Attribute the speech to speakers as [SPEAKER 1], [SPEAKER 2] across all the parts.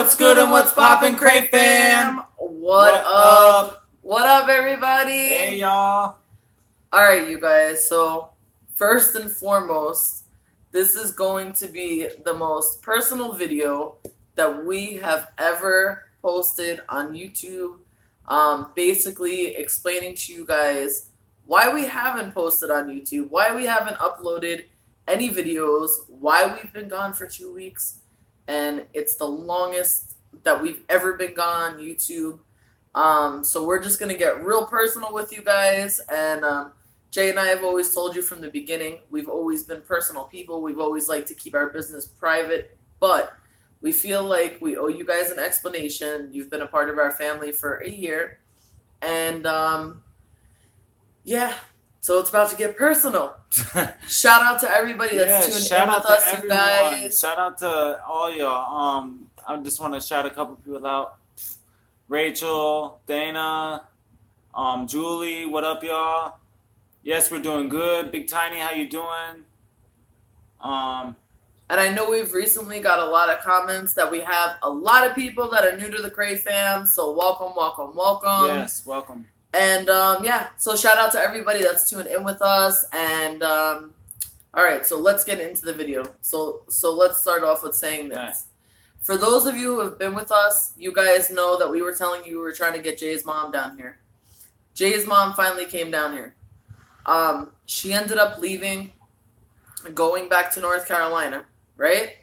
[SPEAKER 1] What's good and what's poppin', CRAYFAM?
[SPEAKER 2] What up? What up, everybody?
[SPEAKER 1] Hey, y'all.
[SPEAKER 2] Alright, you guys. So, first and foremost, this is going to be the most personal video that we have ever posted on YouTube. Basically explaining to you guys why we haven't posted on YouTube, why we haven't uploaded any videos, why we've been gone for 2 weeks. And it's the longest that we've ever been gone on YouTube. So we're just going to get real personal with you guys. And Jay and I have always told you from the beginning, we've always been personal people. We've always liked to keep our business private. But we feel like we owe you guys an explanation. You've been a part of our family for a year. And yeah, so it's about to get personal. Shout out to everybody that's tuned in with us, you guys.
[SPEAKER 1] Shout out to all y'all. I just want to shout a couple people out. Rachel, Dana, Julie, what up, y'all? Yes, we're doing good. Big Tiny, how you doing?
[SPEAKER 2] And I know we've recently got a lot of comments that we have a lot of people that are new to the CRAYFAM. So welcome, welcome, welcome.
[SPEAKER 1] Yes, welcome.
[SPEAKER 2] And yeah, so shout out to everybody that's tuned in with us. And all right, so let's get into the video. So let's start off with saying this.
[SPEAKER 1] Right.
[SPEAKER 2] For those of you who have been with us, you guys know that we were telling you we were trying to get Jay's mom down here. Jay's mom finally came down here. She ended up leaving, going back to North Carolina, right?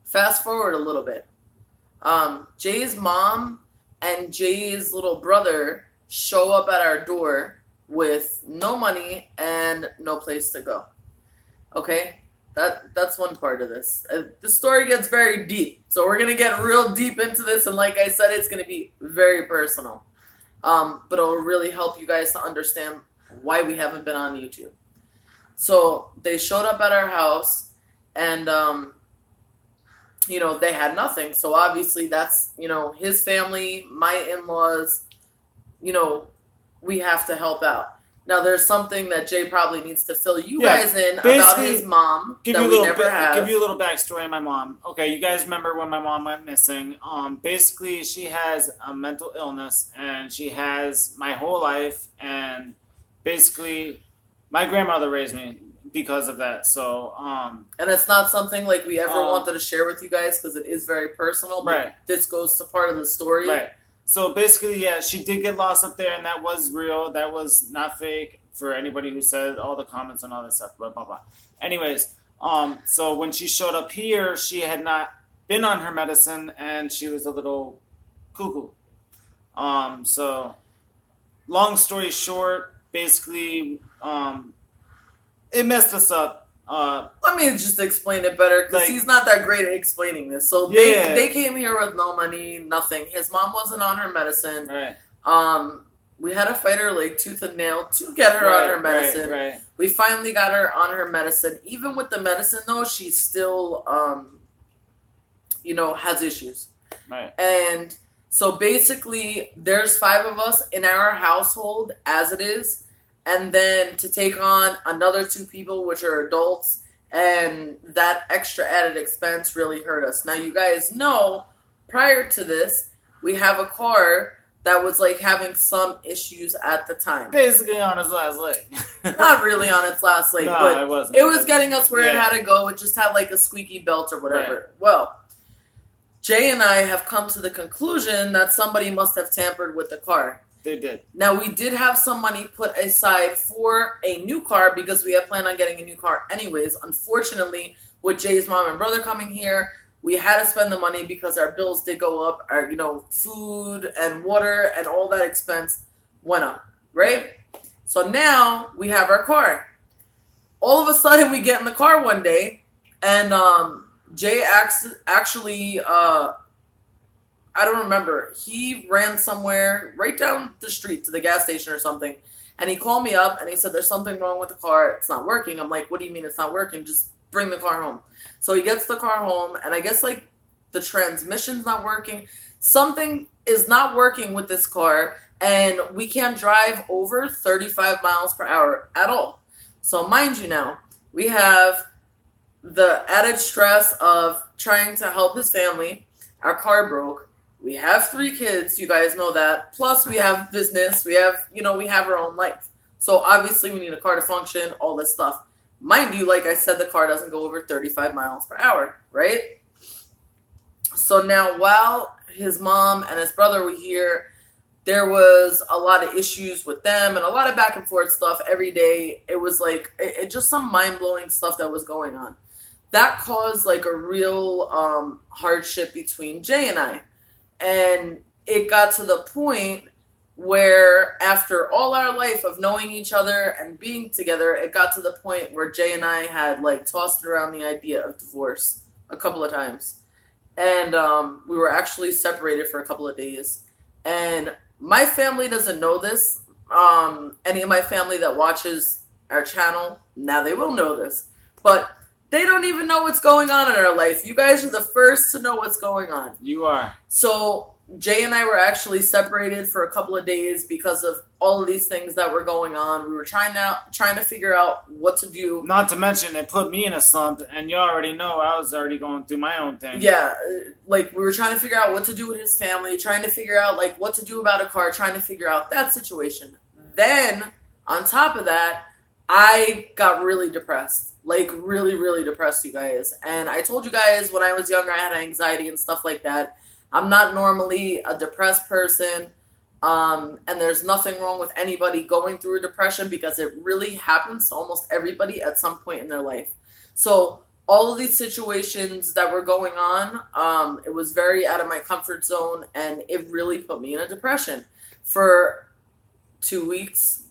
[SPEAKER 2] Fast forward a little bit. Jay's mom and Jay's little brother show up at our door with no money and no place to go. Okay? That's one part of this. The story gets very deep. So we're going to get real deep into this. And like I said, it's going to be very personal. But it'll really help you guys to understand why we haven't been on YouTube. So they showed up at our house and, they had nothing. So obviously that's, his family, my in-laws, we have to help out. Now, there's something that Jay probably needs to fill you guys in about his mom that we never have.
[SPEAKER 1] Give you a little backstory on my mom. Okay, you guys remember when my mom went missing. Basically, she has a mental illness, and she has my whole life, and basically, my grandmother raised me because of that. So,
[SPEAKER 2] and it's not something like we ever wanted to share with you guys because it is very personal, but
[SPEAKER 1] right.
[SPEAKER 2] This goes to part of the story.
[SPEAKER 1] Right. So basically, yeah, she did get lost up there, and that was real. That was not fake for anybody who said all the comments and all that stuff, blah, blah, blah. Anyways, so when she showed up here, she had not been on her medicine, and she was a little cuckoo. So long story short, basically, it messed us up.
[SPEAKER 2] Let me just explain it better because he's not that great at explaining this. So they came here with no money, nothing. His mom wasn't on her medicine.
[SPEAKER 1] Right.
[SPEAKER 2] We had to fight her like tooth and nail to get her on her medicine.
[SPEAKER 1] Right.
[SPEAKER 2] We finally got her on her medicine. Even with the medicine though, she still has issues.
[SPEAKER 1] Right.
[SPEAKER 2] And so basically there's 5 of us in our household as it is. And then to take on another 2 people, which are adults, and that extra added expense really hurt us. Now, you guys know, prior to this, we have a car that was, having some issues at the time.
[SPEAKER 1] Basically on its last leg.
[SPEAKER 2] Not really on its last leg,
[SPEAKER 1] no,
[SPEAKER 2] but
[SPEAKER 1] it wasn't.
[SPEAKER 2] It was getting us where it had to go. It just had, a squeaky belt or whatever.
[SPEAKER 1] Right.
[SPEAKER 2] Well, Jay and I have come to the conclusion that somebody must have tampered with the car.
[SPEAKER 1] They did.
[SPEAKER 2] Now, we did have some money put aside for a new car because we had planned on getting a new car anyways. Unfortunately, with Jay's mom and brother coming here, we had to spend the money because our bills did go up. Our, food and water and all that expense went up, right? So now we have our car. All of a sudden, we get in the car one day, and Jay actually... I don't remember. He ran somewhere right down the street to the gas station or something. And he called me up and he said, there's something wrong with the car. It's not working. I'm like, what do you mean it's not working? Just bring the car home. So he gets the car home and I guess the transmission's not working. Something is not working with this car and we can't drive over 35 miles per hour at all. So mind you now, we have the added stress of trying to help his family. Our car broke. We have 3 kids. You guys know that. Plus, we have business. We have, we have our own life. So obviously, we need a car to function, all this stuff. Mind you, like I said, the car doesn't go over 35 miles per hour, right? So now, while his mom and his brother were here, there was a lot of issues with them and a lot of back and forth stuff every day. It was like, it just some mind-blowing stuff that was going on. That caused like a real hardship between Jay and I. And it got to the point where after all our life of knowing each other and being together, it got to the point where Jay and I had like tossed around the idea of divorce a couple of times. And we were actually separated for a couple of days. And my family doesn't know this. Any of my family that watches our channel, now they will know this. But they don't even know what's going on in our life. You guys are the first to know what's going on.
[SPEAKER 1] You are.
[SPEAKER 2] So Jay and I were actually separated for a couple of days because of all of these things that were going on. We were trying to figure out what to do.
[SPEAKER 1] Not to mention, it put me in a slump, and you already know I was already going through my own thing.
[SPEAKER 2] Yeah, like we were trying to figure out what to do with his family, trying to figure out like what to do about a car, trying to figure out that situation. Then, on top of that, I got really depressed. Like really, really depressed, you guys. And I told you guys when I was younger I had anxiety and stuff like that. I'm not normally a depressed person, and there's nothing wrong with anybody going through a depression because it really happens to almost everybody at some point in their life. So all of these situations that were going on, it was very out of my comfort zone, and it really put me in a depression for 2 weeks,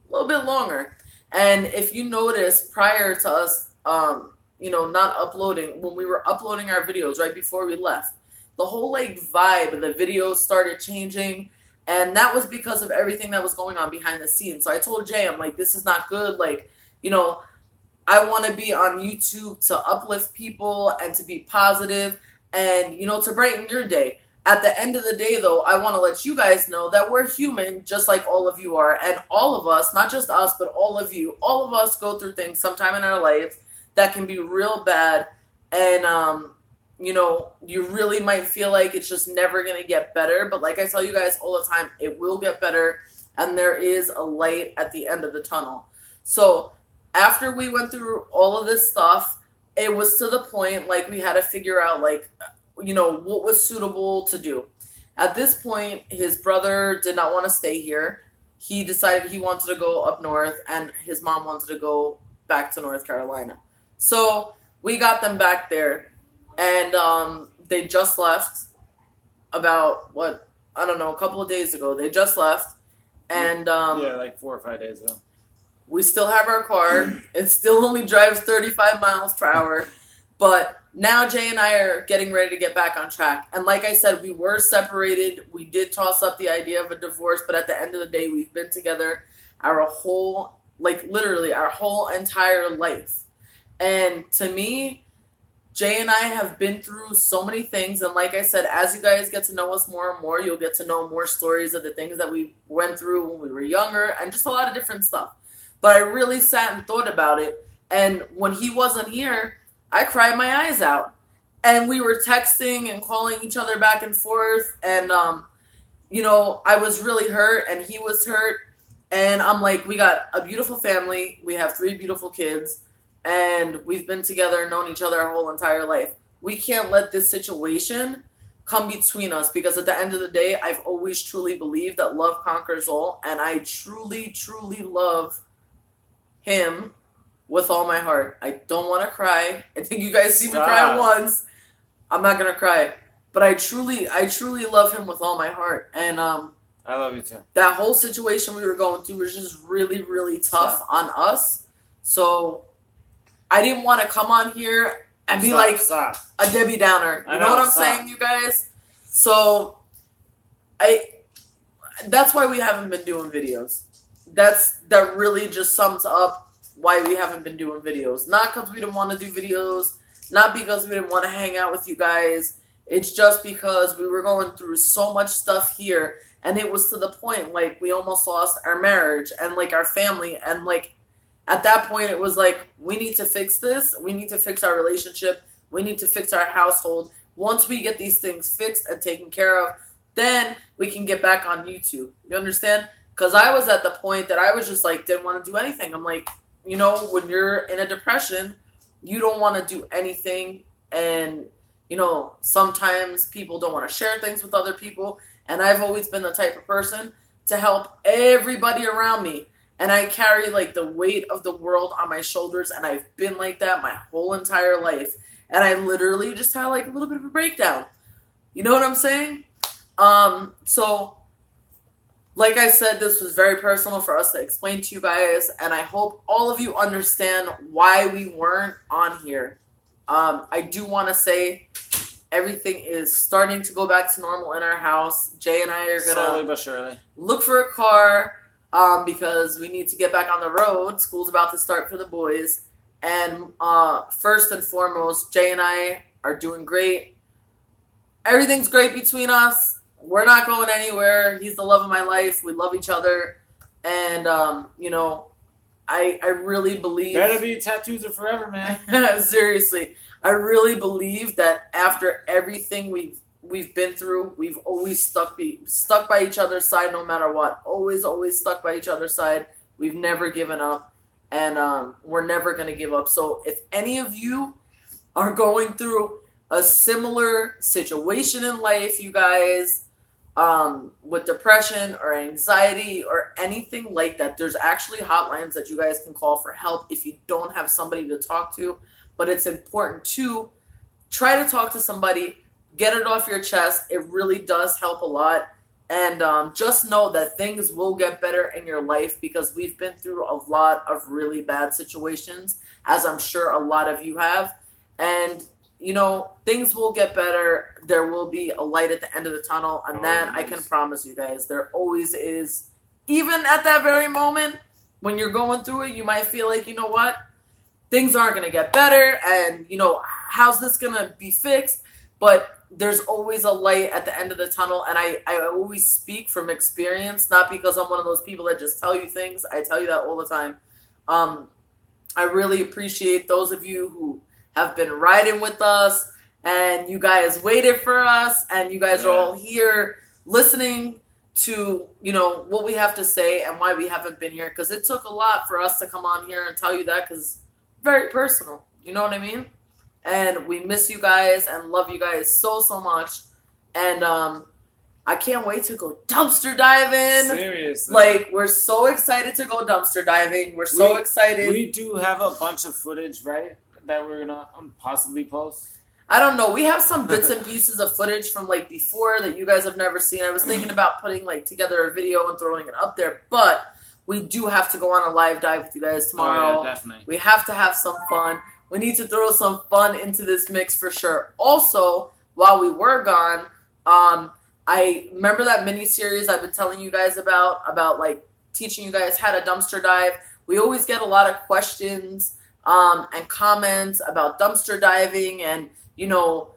[SPEAKER 2] a little bit longer. And if you notice, prior to us, not uploading, when we were uploading our videos right before we left, the whole like vibe of the videos started changing, and that was because of everything that was going on behind the scenes. So I told Jay, I'm like, this is not good. Like, I want to be on YouTube to uplift people and to be positive and, to brighten your day. At the end of the day, though, I want to let you guys know that we're human, just like all of you are. And all of us, not just us, but all of you, all of us go through things sometime in our life that can be real bad. And, you really might feel like it's just never going to get better. But like I tell you guys all the time, it will get better. And there is a light at the end of the tunnel. So after we went through all of this stuff, it was to the point like we had to figure out like, what was suitable to do. At this point, his brother did not want to stay here. He decided he wanted to go up north, and his mom wanted to go back to North Carolina. So we got them back there, and they just left about, a couple of days ago. They just left, and
[SPEAKER 1] like 4 or 5 days ago.
[SPEAKER 2] We still have our car. It still only drives 35 miles per hour, but now Jay and I are getting ready to get back on track. And like I said, we were separated. We did toss up the idea of a divorce, but at the end of the day, we've been together our whole entire life. And to me, Jay and I have been through so many things. And like I said, as you guys get to know us more and more, you'll get to know more stories of the things that we went through when we were younger and just a lot of different stuff. But I really sat and thought about it. And when he wasn't here, I cried my eyes out, and we were texting and calling each other back and forth. And, I was really hurt, and he was hurt. And I'm like, we got a beautiful family. We have 3 beautiful kids, and we've been together, known each other our whole entire life. We can't let this situation come between us, because at the end of the day, I've always truly believed that love conquers all. And I truly, truly love him with all my heart. I don't want to cry. I think you guys see me cry once. I'm not gonna cry, but I truly love him with all my heart. And
[SPEAKER 1] I love you too.
[SPEAKER 2] That whole situation we were going through was just really, really tough on us. So I didn't want to come on here and be a Debbie Downer. You know what I'm saying, you guys? So that's why we haven't been doing videos. That really just sums up why we haven't been doing videos. Not because we didn't want to do videos, not because we didn't want to hang out with you guys. It's just because we were going through so much stuff here, and it was to the point like we almost lost our marriage and like our family, and like at that point it was like, we need to fix this. We need to fix our relationship. We need to fix our household. Once we get these things fixed and taken care of, then we can get back on YouTube. You understand? Because I was at the point that I was just like, didn't want to do anything. I'm like, you know, when you're in a depression, you don't want to do anything. And, you know, sometimes people don't want to share things with other people. And I've always been the type of person to help everybody around me. And I carry like the weight of the world on my shoulders. And I've been like that my whole entire life. And I literally just had like a little bit of a breakdown. You know what I'm saying? So like I said, this was very personal for us to explain to you guys. And I hope all of you understand why we weren't on here. I do want to say everything is starting to go back to normal in our house. Jay and I are going to
[SPEAKER 1] slowly but surely
[SPEAKER 2] look for a car because we need to get back on the road. School's about to start for the boys. And first and foremost, Jay and I are doing great. Everything's great between us. We're not going anywhere. He's the love of my life. We love each other. And, you know, I really believe...
[SPEAKER 1] Better be tattoos are forever, man.
[SPEAKER 2] Seriously. I really believe that after everything we've been through, we've always stuck by each other's side no matter what. Always stuck by each other's side. We've never given up. And we're never going to give up. So if any of you are going through a similar situation in life, you guys, with depression or anxiety or anything like that, there's actually hotlines that you guys can call for help if you don't have somebody to talk to. But it's important to try to talk to somebody, get it off your chest. It really does help a lot. And just know that things will get better in your life because we've been through a lot of really bad situations, as I'm sure a lot of you have. And, you know, things will get better. There will be a light at the end of the tunnel. And that I can promise you guys, there always is. Even at that very moment, when you're going through it, you might feel like, you know what? Things aren't going to get better. And, you know, how's this going to be fixed? But there's always a light at the end of the tunnel. And I always speak from experience, not because I'm one of those people that just tell you things. I tell you that all the time. I really appreciate those of you who have been riding with us and you guys waited for us and you guys are all here listening to, you know, what we have to say and why we haven't been here. Because it took a lot for us to come on here and tell you that because it's very personal. You know what I mean? And we miss you guys and love you guys so much. And I can't wait to go dumpster diving.
[SPEAKER 1] Seriously.
[SPEAKER 2] Like, we're so excited to go dumpster diving. We're so excited.
[SPEAKER 1] We do have a bunch of footage, right, that we're going to possibly post.
[SPEAKER 2] I don't know. We have some bits and pieces of footage from, like, before that you guys have never seen. I was thinking about putting, like, together a video and throwing it up there. But we do have to go on a live dive with you guys tomorrow.
[SPEAKER 1] Oh, yeah, definitely.
[SPEAKER 2] We have to have some fun. We need to throw some fun into this mix for sure. Also, while we were gone, I remember that mini-series I've been telling you guys about like teaching you guys how to dumpster dive. We always get a lot of questions and comments about dumpster diving and, you know,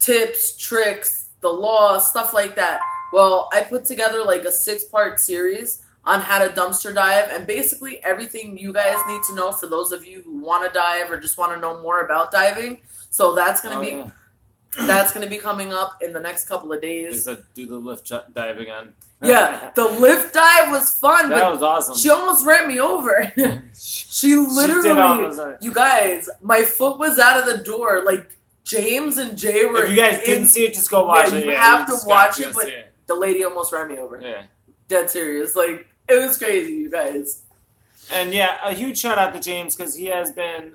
[SPEAKER 2] tips, tricks, the law, stuff like that. Well, I put together like a 6-part series on how to dumpster dive and basically everything you guys need to know for those of you who want to dive or just want to know more about diving. So that's going to be coming up in the next couple of days.
[SPEAKER 1] They said do the lift dive again.
[SPEAKER 2] Yeah, the lift dive was fun.
[SPEAKER 1] That was awesome.
[SPEAKER 2] She almost ran me over. She literally, you guys, my foot was out of the door. Like James and Jay were.
[SPEAKER 1] If you guys didn't see it, just go watch it.
[SPEAKER 2] You have to watch it, but the lady almost ran me over.
[SPEAKER 1] Yeah.
[SPEAKER 2] Dead serious. Like, it was crazy, you guys.
[SPEAKER 1] And yeah, a huge shout out to James because he has been,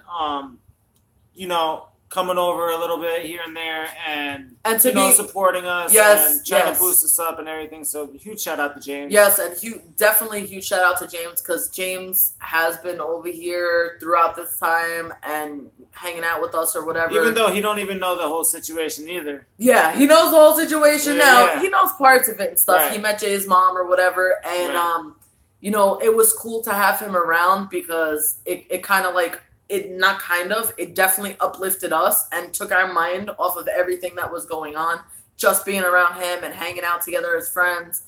[SPEAKER 1] you know, coming over a little bit here and there and to supporting us and trying to boost us up and everything. So huge shout out to James.
[SPEAKER 2] Yes, and definitely huge shout out to James because James has been over here throughout this time and hanging out with us or whatever.
[SPEAKER 1] Even though he don't even know the whole situation either.
[SPEAKER 2] Yeah, he knows the whole situation now.
[SPEAKER 1] Yeah.
[SPEAKER 2] He knows parts of it and stuff.
[SPEAKER 1] Right.
[SPEAKER 2] He met Jay's mom or whatever. And, you know, it was cool to have him around because it kind of like, it definitely uplifted us and took our mind off of everything that was going on, just being around him and hanging out together as friends.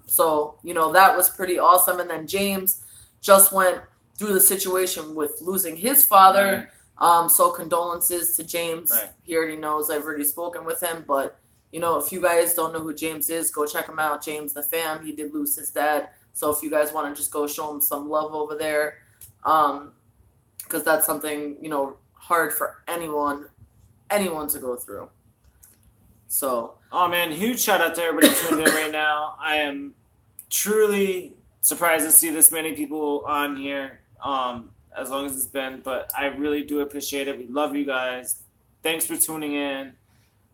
[SPEAKER 2] So, you know, that was pretty awesome. And then James just went through the situation with losing his father. So condolences to James.
[SPEAKER 1] Right.
[SPEAKER 2] He already knows. I've already spoken with him. But, you know, if you guys don't know who James is, go check him out. James the Fam. He did lose his dad. So if you guys want to just go show him some love over there, because that's something, you know, hard for anyone to go through. So.
[SPEAKER 1] Oh, man, huge shout out to everybody tuned in right now. I am truly surprised to see this many people on here, as long as it's been, but I really do appreciate it. We love you guys. Thanks for tuning in.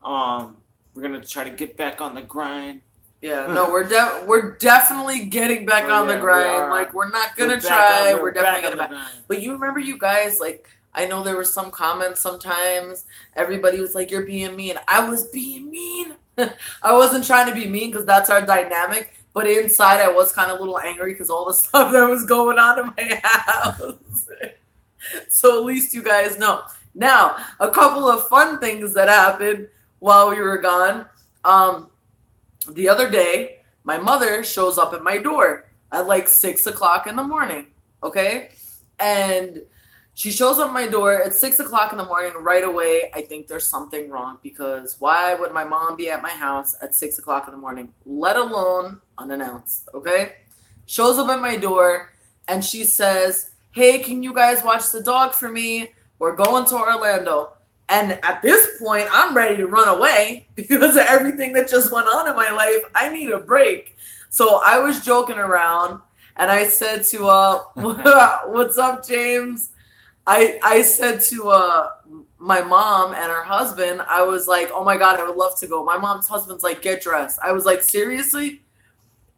[SPEAKER 1] We're going to try to get back on the grind.
[SPEAKER 2] Yeah, no, we're definitely getting back on the grind. Like, we're not going to try. We're definitely getting back. But you remember, you guys, like, I know there were some comments sometimes. Everybody was like, you're being mean. I was being mean. I wasn't trying to be mean because that's our dynamic. But inside, I was kind of a little angry because all the stuff that was going on in my house. So at least you guys know. Now, a couple of fun things that happened while we were gone. The other day, my mother shows up at my door at like 6 o'clock in the morning. Okay? And she shows up at my door at 6 o'clock in the morning. Right away, I think there's something wrong, because why would my mom be at my house at 6 o'clock in the morning, let alone unannounced? Okay? Shows up at my door and she says, hey, can you guys watch the dog for me? We're going to Orlando. And at this point, I'm ready to run away because of everything that just went on in my life. I need a break. So I was joking around and I said to, what's up, James? I said to my mom and her husband, I was like, oh my God, I would love to go. My mom's husband's like, get dressed. I was like, seriously?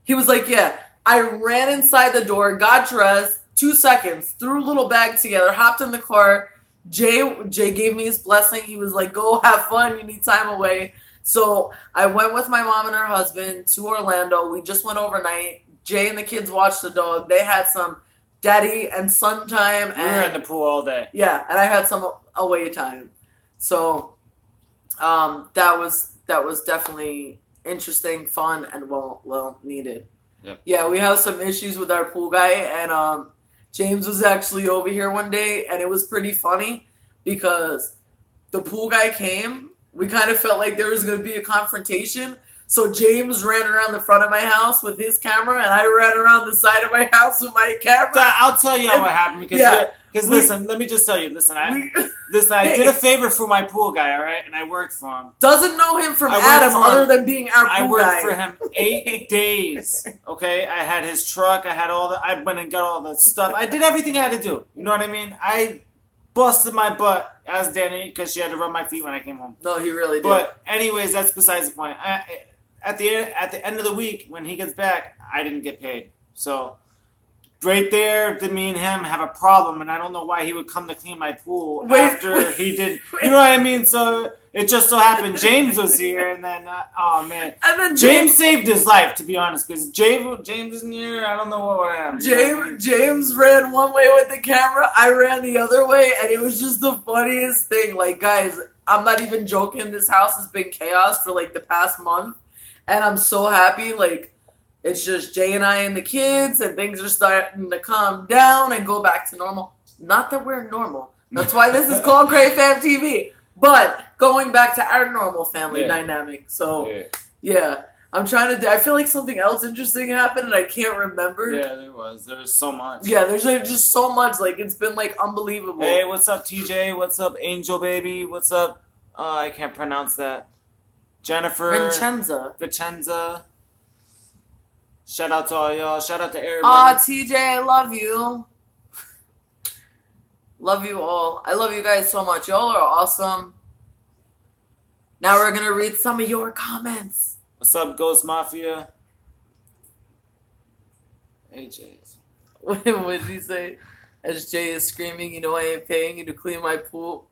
[SPEAKER 2] He was like, yeah. I ran inside the door, got dressed, 2 seconds, threw a little bag together, hopped in the car. Jay gave me his blessing. He was like, go have fun. You need time away. So I went with my mom and her husband to Orlando. We just went overnight. Jay and the kids watched the dog. They had some daddy and son time.
[SPEAKER 1] We were in the pool all day.
[SPEAKER 2] Yeah, and I had some away time. So that was definitely interesting, fun, and well needed.
[SPEAKER 1] Yep.
[SPEAKER 2] Yeah, we have some issues with our pool guy, and James was actually over here one day, and it was pretty funny because the pool guy came. We kind of felt like there was going to be a confrontation. So James ran around the front of my house with his camera, and I ran around the side of my house with my camera.
[SPEAKER 1] I'll tell you what happened because listen, let me just tell you. Listen, I did a favor for my pool guy, all right, and I worked for him.
[SPEAKER 2] Doesn't know him from Adam, other than being our pool guy.
[SPEAKER 1] I worked for him 8 days. Okay, I had his truck. I went and got all the stuff. I did everything I had to do. You know what I mean? I busted my butt, as Danny, because she had to rub my feet when I came home.
[SPEAKER 2] No, he really did.
[SPEAKER 1] But anyways, that's besides the point. At the end of the week, when he gets back, I didn't get paid. So right there, did me and him have a problem, and I don't know why he would come to clean my pool after he did. You know what I mean? So it just so happened James was here, and then oh man,
[SPEAKER 2] and then
[SPEAKER 1] James saved his life, to be honest, because James isn't here. I don't know what would happen.
[SPEAKER 2] James ran one way with the camera, I ran the other way, and it was just the funniest thing. Like, guys, I'm not even joking. This house has been chaos for like the past month. And I'm so happy, like, it's just Jay and I and the kids, and things are starting to calm down and go back to normal. Not that we're normal. That's why this is called CRAYFAM TV. But going back to our normal family dynamic. So, yeah. I'm trying to I feel like something else interesting happened, and I can't remember.
[SPEAKER 1] Yeah, there was. There was so much.
[SPEAKER 2] Yeah, there's like, just so much. Like, it's been, like, unbelievable.
[SPEAKER 1] Hey, what's up, TJ? What's up, Angel Baby? What's up? I can't pronounce that. Jennifer. Vincenza. Shout out to all y'all. Shout out to everybody.
[SPEAKER 2] TJ, I love you. Love you all. I love you guys so much. Y'all are awesome. Now we're going to read some of your comments.
[SPEAKER 1] What's up, Ghost Mafia? Hey, Jay.
[SPEAKER 2] What did he say? As Jay is screaming, you know I ain't paying you to clean my pool.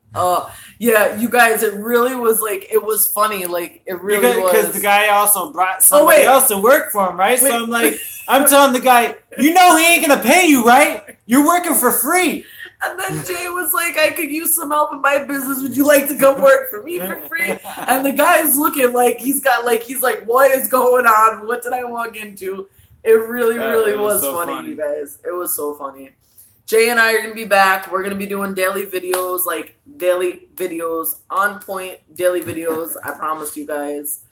[SPEAKER 2] Yeah, you guys, it really was like, it was funny. Like, it really was. Because
[SPEAKER 1] the guy also brought somebody else to work for him, right? So I'm like, I'm telling the guy, you know he ain't going to pay you, right? You're working for free.
[SPEAKER 2] And then Jay was like, I could use some help in my business. Would you like to come work for me for free? And the guy's looking like he's like, what is going on? What did I walk into? It really was so funny, you guys. It was so funny. Jay and I are going to be back. We're going to be doing daily videos, on point daily videos. I promise you guys.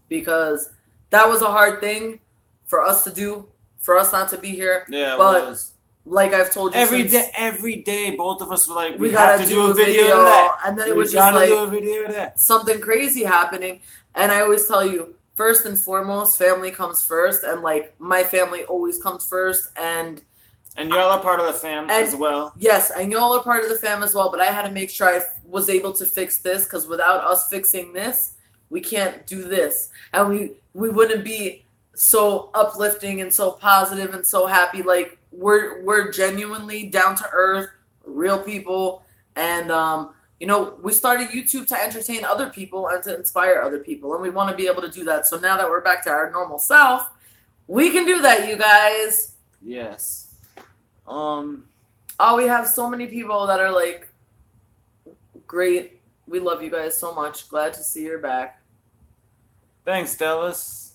[SPEAKER 2] Because that was a hard thing for us to do, for us not to be here.
[SPEAKER 1] Yeah,
[SPEAKER 2] but
[SPEAKER 1] it was.
[SPEAKER 2] Like I've told you,
[SPEAKER 1] every day, both of us were like, we
[SPEAKER 2] gotta
[SPEAKER 1] have to do a video of that.
[SPEAKER 2] And then it was just like
[SPEAKER 1] do a video of that.
[SPEAKER 2] Something crazy happening. And I always tell you, first and foremost, family comes first. And like my family always comes first. And
[SPEAKER 1] y'all are part of the fam as well.
[SPEAKER 2] Yes, and y'all are part of the fam as well. But I had to make sure I was able to fix this, because without us fixing this, we can't do this. And we wouldn't be so uplifting and so positive and so happy. Like we're genuinely down to earth, real people. And we started YouTube to entertain other people and to inspire other people. And we want to be able to do that. So now that we're back to our normal self, we can do that, you guys.
[SPEAKER 1] Yes.
[SPEAKER 2] We have so many people that are like, great. We love you guys so much. Glad to see you're back.
[SPEAKER 1] Thanks, Dallas.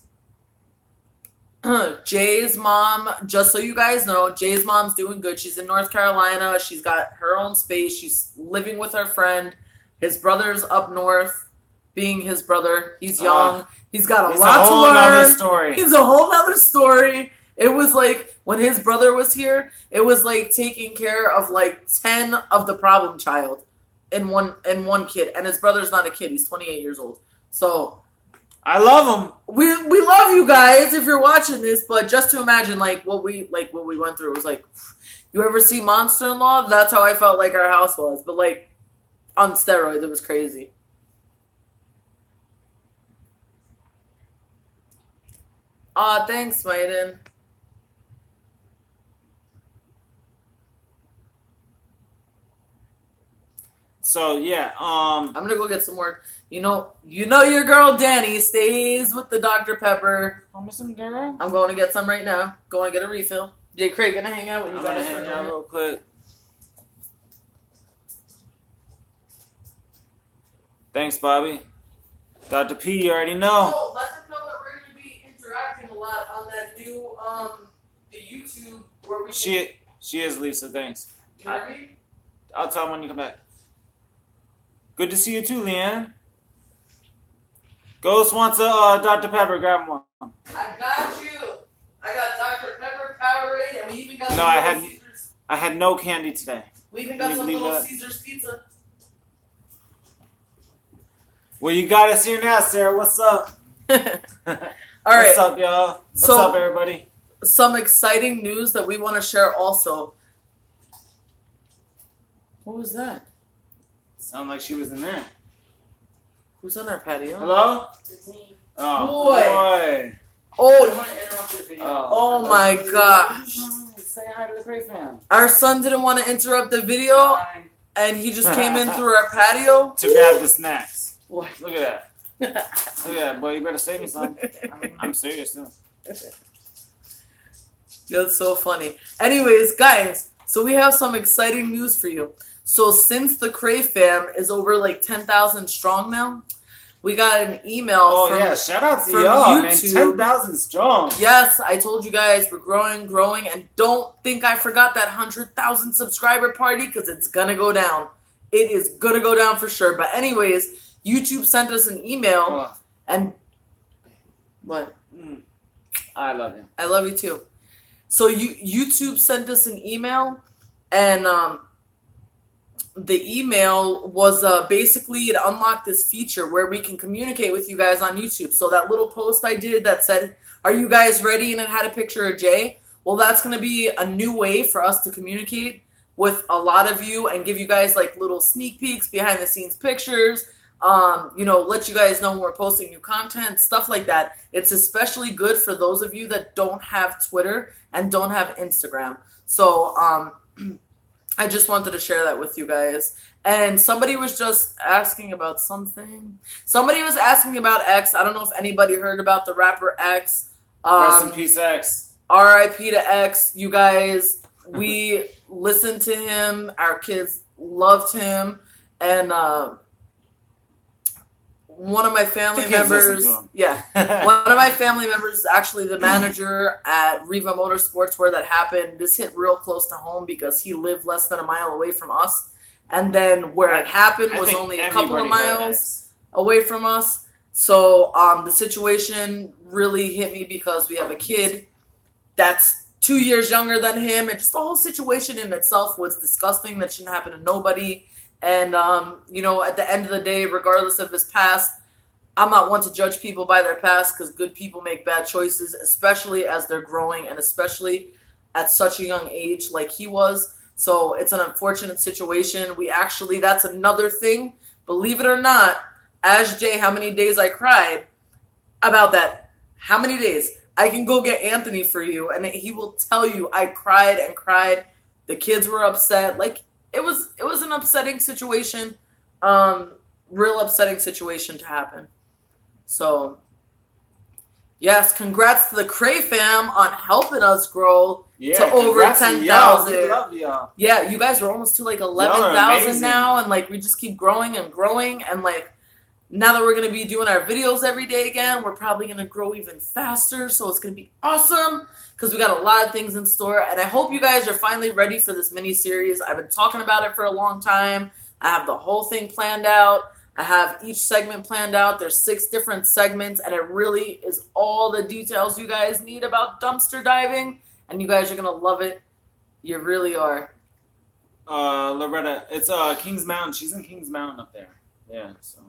[SPEAKER 2] Jay's mom, just so you guys know, Jay's mom's doing good. She's in North Carolina. She's got her own space. She's living with her friend. His brother's up north, being his brother. He's young. He's got a lot to learn.
[SPEAKER 1] Story.
[SPEAKER 2] He's a whole other story. It was like when his brother was here, it was like taking care of like 10 of the problem child in one kid. And his brother's not a kid. He's 28 years old. So
[SPEAKER 1] I love him.
[SPEAKER 2] We love you guys if you're watching this, but just to imagine what we went through. It was like, you ever see Monster in Law? That's how I felt like our house was, but like on steroids. It was crazy. Thanks, Maiden.
[SPEAKER 1] So yeah,
[SPEAKER 2] I'm gonna go get some work. You know your girl Danny stays with the Dr. Pepper.
[SPEAKER 1] I'm going
[SPEAKER 2] to get some right now. Go and get a refill. Jay Craig, gonna hang out with you guys.
[SPEAKER 1] Hang out real quick. Thanks, Bobby. Dr. P, you already know.
[SPEAKER 2] So let them know that we're gonna be interacting a lot on that new the YouTube where we.
[SPEAKER 1] She is Lisa. Thanks. I'll tell him when you come back. Good to see you too, Leanne. Ghost wants a Dr. Pepper. Grab one.
[SPEAKER 2] I got you. I got Dr. Pepper, Powerade, and we even got Caesars.
[SPEAKER 1] I had no candy today.
[SPEAKER 2] We even got some little Caesars pizza.
[SPEAKER 1] Well, you got us here now, Sarah. What's up?
[SPEAKER 2] All right.
[SPEAKER 1] What's up, y'all? What's up, everybody?
[SPEAKER 2] Some exciting news that we want to share also. What was that?
[SPEAKER 1] Sound like she was in there.
[SPEAKER 2] Who's on our patio?
[SPEAKER 1] Hello? Oh, boy.
[SPEAKER 2] Oh my gosh.
[SPEAKER 1] Say hi to the CRAYFAM.
[SPEAKER 2] Our son didn't want to interrupt the video, and he just came in through our patio.
[SPEAKER 1] To grab the snacks.
[SPEAKER 2] What?
[SPEAKER 1] Look at that. Look at that, boy. You better save me some. I'm serious, too.
[SPEAKER 2] That's so funny. Anyways, guys, so we have some exciting news for you. So since the CRAYFAM is over like 10,000 strong now, we got an email
[SPEAKER 1] shout out to y'all, man. 10,000 strong.
[SPEAKER 2] Yes, I told you guys we're growing, and don't think I forgot that 100,000 subscriber party, because it's gonna go down. It is gonna go down for sure. But anyways, YouTube sent us an email, and what?
[SPEAKER 1] I love you.
[SPEAKER 2] I love you too. So YouTube sent us an email, and the email was basically it unlocked this feature where we can communicate with you guys on YouTube. So that little post I did that said, "Are you guys ready?" and it had a picture of Jay. Well, that's going to be a new way for us to communicate with a lot of you and give you guys like little sneak peeks, behind the scenes pictures. Let you guys know when we're posting new content, stuff like that. It's especially good for those of you that don't have Twitter and don't have Instagram. So, I just wanted to share that with you guys. And somebody was just asking about something. Somebody was asking about X. I don't know if anybody heard about the rapper X.
[SPEAKER 1] Rest in peace, X.
[SPEAKER 2] R.I.P. to X. You guys, we listened to him. Our kids loved him. And one of my family
[SPEAKER 1] The kids listen
[SPEAKER 2] members,
[SPEAKER 1] to 'em.
[SPEAKER 2] yeah, one of my family members is actually the manager at Riva Motorsports where that happened. This hit real close to home because he lived less than a mile away from us. And then where it happened was only a couple of miles away from us. So the situation really hit me because we have a kid that's 2 years younger than him. And just the whole situation in itself was disgusting. That shouldn't happen to nobody. And, you know, at the end of the day, regardless of his past, I'm not one to judge people by their past because good people make bad choices, especially as they're growing and especially at such a young age like he was. So it's an unfortunate situation. That's another thing. Believe it or not, ask Jay how many days I cried about that. How many days? I can go get Anthony for you, and he will tell you I cried and cried. The kids were upset. Like, it was an upsetting situation, real upsetting situation to happen. So, yes, congrats to the CRAYFAM on helping us grow to over 10,000.
[SPEAKER 1] We love y'all.
[SPEAKER 2] Yeah, you guys are almost to like 11,000 now, and like we just keep growing and growing, and like now that we're gonna be doing our videos every day again, we're probably gonna grow even faster. So it's gonna be awesome because we got a lot of things in store, and I hope you guys are finally ready for this mini series. I've been talking about it for a long time. I have the whole thing planned out. I have each segment planned out. There's 6 different segments, and it really is all the details you guys need about dumpster diving, and you guys are going to love it. You really are.
[SPEAKER 1] Loretta, it's Kings Mountain. She's in Kings Mountain up there. Yeah, so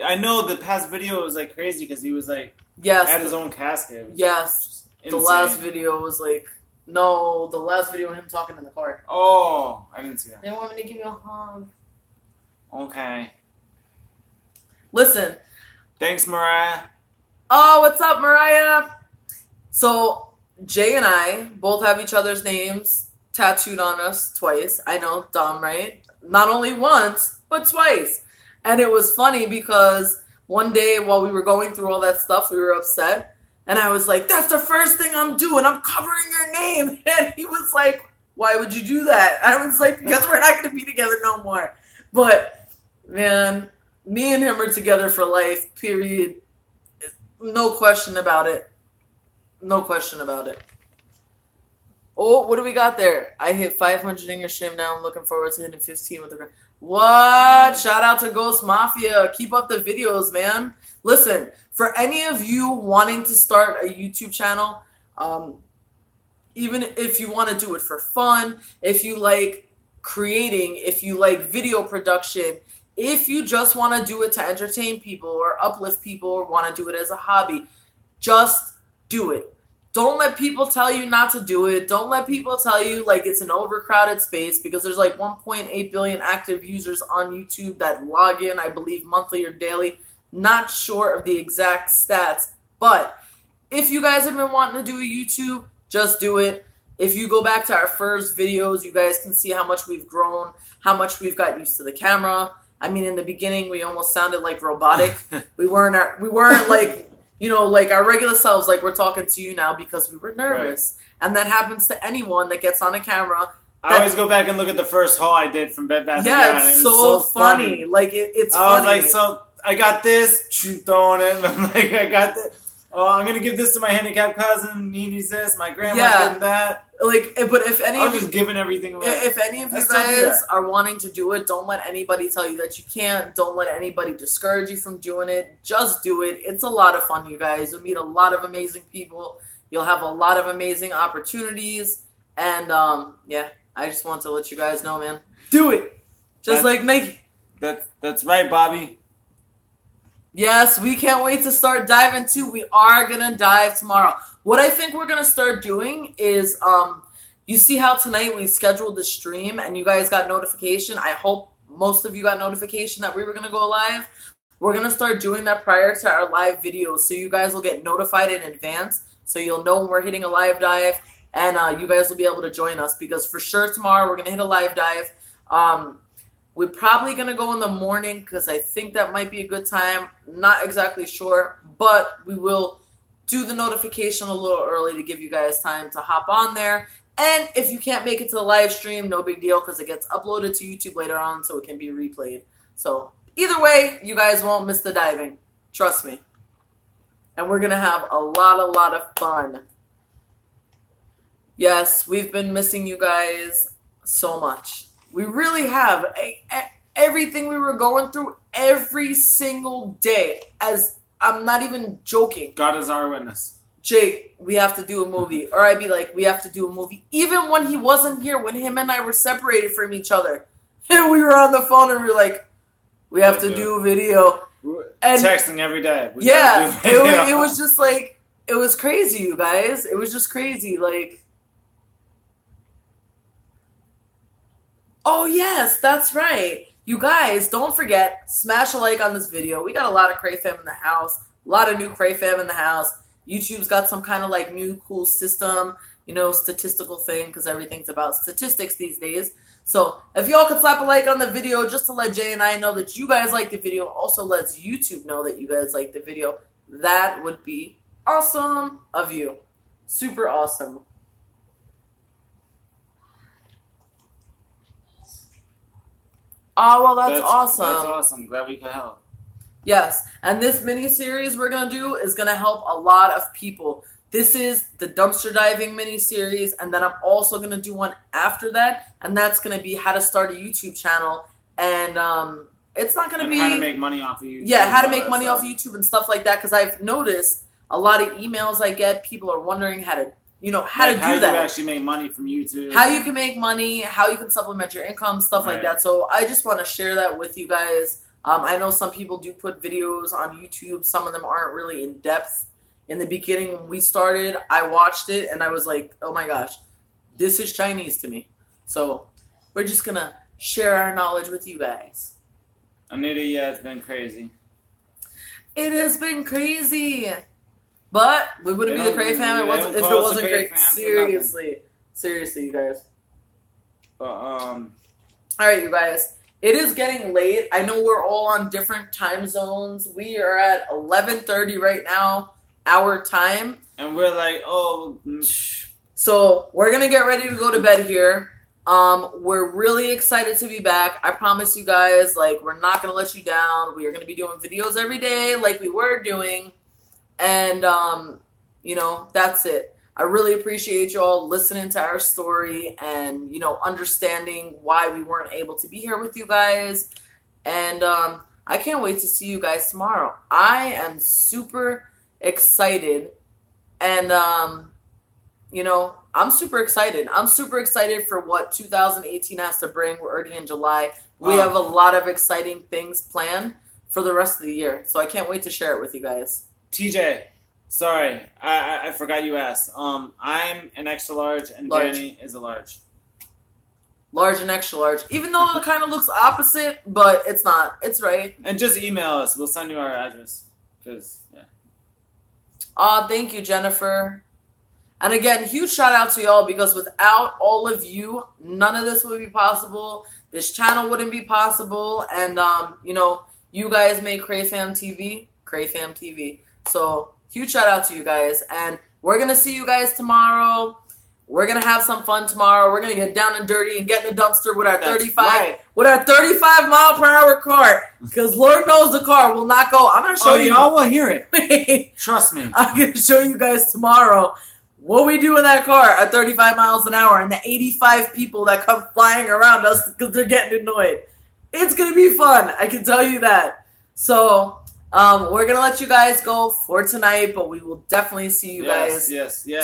[SPEAKER 1] I know the past video was like crazy because he was like at his own casket.
[SPEAKER 2] Yes. The last video was like, no, the last video of him talking in the car.
[SPEAKER 1] Oh, I didn't see that.
[SPEAKER 2] They want me to give you a hug.
[SPEAKER 1] Okay.
[SPEAKER 2] Listen.
[SPEAKER 1] Thanks, Mariah.
[SPEAKER 2] Oh, what's up, Mariah? So, Jay and I both have each other's names tattooed on us twice. I know, dumb, right? Not only once, but twice. And it was funny because one day while we were going through all that stuff, we were upset. And I was like, that's the first thing I'm doing. I'm covering your name. And he was like, why would you do that? I was like, because we're not going to be together no more. But, man, me and him are together for life, period. No question about it. No question about it. Oh, what do we got there? I hit 500 in your stream now. I'm looking forward to hitting 15 with the... What? Shout out to Ghost Mafia. Keep up the videos, man. Listen, for any of you wanting to start a YouTube channel, even if you want to do it for fun, if you like creating, if you like video production, if you just want to do it to entertain people or uplift people or want to do it as a hobby, just do it. Don't let people tell you not to do it. Don't let people tell you like it's an overcrowded space because there's like 1.8 billion active users on YouTube that log in, I believe, monthly or daily. Not sure of the exact stats, but if you guys have been wanting to do a YouTube, just do it. If you go back to our first videos, you guys can see how much we've grown, how much we've got used to the camera. I mean, in the beginning, we almost sounded like robotic. we weren't like, you know, like our regular selves, like we're talking to you now because we were nervous. Right. And that happens to anyone that gets on a camera.
[SPEAKER 1] I always go back and look at the first haul I did from Bed Bath & Beyond.
[SPEAKER 2] Yeah, it's so funny. Like, it's funny.
[SPEAKER 1] I was like, so I got this, throwing it. I'm like, I got this. Oh, I'm going to give this to my handicapped cousin. He needs this. My grandma's getting that.
[SPEAKER 2] Like, but if any
[SPEAKER 1] I'm just giving everything away.
[SPEAKER 2] If any of you guys are wanting to do it, don't let anybody tell you that you can't. Don't let anybody discourage you from doing it. Just do it. It's a lot of fun, you guys. You'll meet a lot of amazing people. You'll have a lot of amazing opportunities. And, yeah, I just want to let you guys know, man. Do it. Just like Nike.
[SPEAKER 1] That's right, Bobby.
[SPEAKER 2] Yes, we can't wait to start diving too. We are going to dive tomorrow. What I think we're going to start doing is, you see how tonight we scheduled the stream and you guys got notification. I hope most of you got notification that we were going to go live. We're going to start doing that prior to our live videos. So you guys will get notified in advance. So you'll know when we're hitting a live dive and you guys will be able to join us because for sure tomorrow we're going to hit a live dive. We're probably going to go in the morning because I think that might be a good time. Not exactly sure, but we will do the notification a little early to give you guys time to hop on there. And if you can't make it to the live stream, no big deal because it gets uploaded to YouTube later on so it can be replayed. So Either way, you guys won't miss the diving. Trust me. And we're going to have a lot of fun. Yes, we've been missing you guys so much. We really have. Everything we were going through every single day. As I'm not even joking.
[SPEAKER 1] God is our witness.
[SPEAKER 2] Jake, we have to do a movie. Or I'd be like, we have to do a movie. Even when he wasn't here, when him and I were separated from each other. And we were on the phone and we were like, we have to do a video. And
[SPEAKER 1] texting every day.
[SPEAKER 2] It was just like, it was crazy, you guys. It was just crazy. Like, oh, yes, that's right. You guys, don't forget, smash a like on this video. We got a lot of CRAYFAM in the house. A lot of new CRAYFAM in the house. YouTube's got some kind of like new cool system, you know, statistical thing, because everything's about statistics these days. So if y'all could slap a like on the video just to let Jay and I know that you guys like the video, also lets YouTube know that you guys like the video, that would be awesome of you. Super awesome. Oh, well, that's awesome.
[SPEAKER 1] That's awesome. Glad we could help.
[SPEAKER 2] Yes, and this mini-series we're going to do is going to help a lot of people. This is the dumpster diving mini-series, and then I'm also going to do one after that, and that's going to be how to start a YouTube channel, and it's not going to be...
[SPEAKER 1] how to make money off of YouTube.
[SPEAKER 2] Yeah, how to make money off of YouTube and stuff like that, because I've noticed a lot of emails I get, people are wondering how to, you know, how to do that. How you
[SPEAKER 1] actually make money from YouTube.
[SPEAKER 2] How you can make money, how you can supplement your income, stuff like that. So I just want to share that with you guys. I know some people do put videos on YouTube. Some of them aren't really in depth. In the beginning, when we started, I watched it and I was like, oh my gosh, this is Chinese to me. So we're just going to share our knowledge with you guys.
[SPEAKER 1] Anita, yeah, it's been crazy.
[SPEAKER 2] It has been crazy. But we wouldn't be the CRAYFAM if it wasn't great. Seriously, you guys. All right, you guys. It is getting late. I know we're all on different time zones. We are at 11:30 right now, our time.
[SPEAKER 1] And we're like, oh.
[SPEAKER 2] So we're going to get ready to go to bed here. We're really excited to be back. I promise you guys, like, we're not going to let you down. We are going to be doing videos every day like we were doing. And, you know, that's it. I really appreciate y'all listening to our story and, you know, understanding why we weren't able to be here with you guys. And I can't wait to see you guys tomorrow. I am super excited. And, you know, I'm super excited. I'm super excited for what 2018 has to bring. We're already in July. We have a lot of exciting things planned for the rest of the year. So I can't wait to share it with you guys.
[SPEAKER 1] TJ. Sorry, I forgot you asked. I'm an extra large, and Danny is a large.
[SPEAKER 2] Large and extra large. Even though it kind of looks opposite, but it's not. It's right.
[SPEAKER 1] And just email us. We'll send you our address. Cause yeah.
[SPEAKER 2] Thank you, Jennifer. And again, huge shout out to y'all, because without all of you, none of this would be possible. This channel wouldn't be possible. And you know, you guys make CRAYFAM TV. So huge shout out to you guys, and we're going to see you guys tomorrow. We're going to have some fun tomorrow. We're going to get down and dirty and get in the dumpster with our 35 mile per hour car, because Lord knows the car will not go. I'm going to show you.
[SPEAKER 1] Y'all will hear it. Trust me.
[SPEAKER 2] I'm going to show you guys tomorrow what we do in that car at 35 miles an hour and the 85 people that come flying around us because they're getting annoyed. It's going to be fun. I can tell you that. So we're going to let you guys go for tonight, but we will definitely see you guys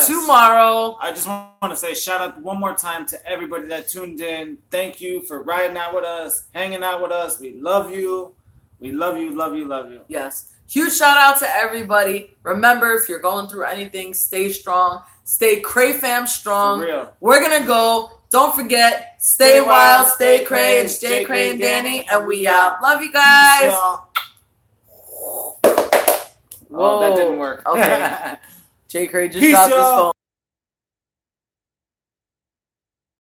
[SPEAKER 2] tomorrow.
[SPEAKER 1] I just want to say shout out one more time to everybody that tuned in. Thank you for riding out with us, hanging out with us. We love you. We love you, love you, love you.
[SPEAKER 2] Yes. Huge shout out to everybody. Remember, if you're going through anything, stay strong. Stay CRAYFAM strong.
[SPEAKER 1] For real.
[SPEAKER 2] We're going to go. Don't forget, stay wild, stay cray. It's Jay, Cray, and Danny, and we out. Love you guys.
[SPEAKER 1] Whoa, that didn't work.
[SPEAKER 2] Okay. Jay Cray just dropped his phone.